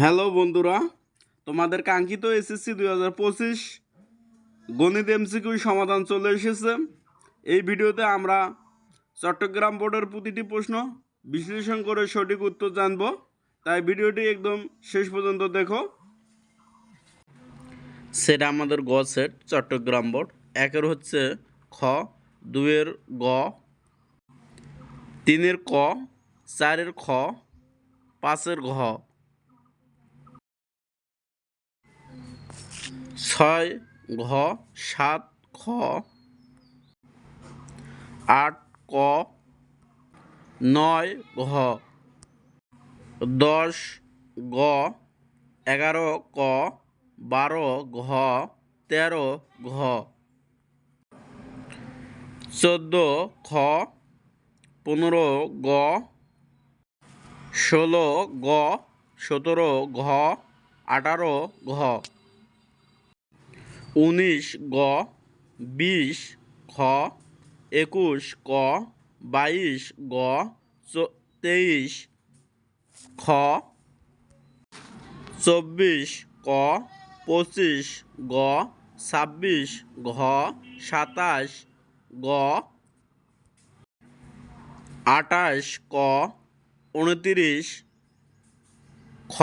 Hello বন্ধুরা, তোমাদের কাঙ্ক্ষিত এসএসসি 2025 গণিত এমসিকিউ সমাধান চলে এসেছে। এই ভিডিওতে আমরা চট্টগ্রাম বোর্ডের প্রতিটি প্রশ্ন বিশ্লেষণ করে সঠিক উত্তর জানব, তাই ভিডিওটি একদম শেষ পর্যন্ত দেখো। সেটা আমাদের গ সেট চট্টগ্রাম বোর্ড। একের হচ্ছে খ, দুইয়ের গ, তিনের ক, চারের খ, পাঁচের ঘ, 6 ঘ, 7 খ, 8 ক, 9 ঘ, 10 গ, 11 ক, 12 ঘ, 13 ঘ, 14 খ, 15 গ, 16 গ, 17 ঘ, 18 ঘ, 19 গ, 20 খ, 21 ক, 22 গ, 23 খ, 24 ক, 25 গ, 26 ঘ, 27 গ, 28 ক, 29 খ,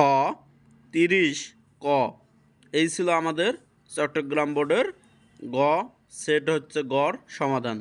30 ক। এই ছিল আমাদের চট্টগ্রাম বোর্ডের গ সেট হচ্ছে গড় সমাধান।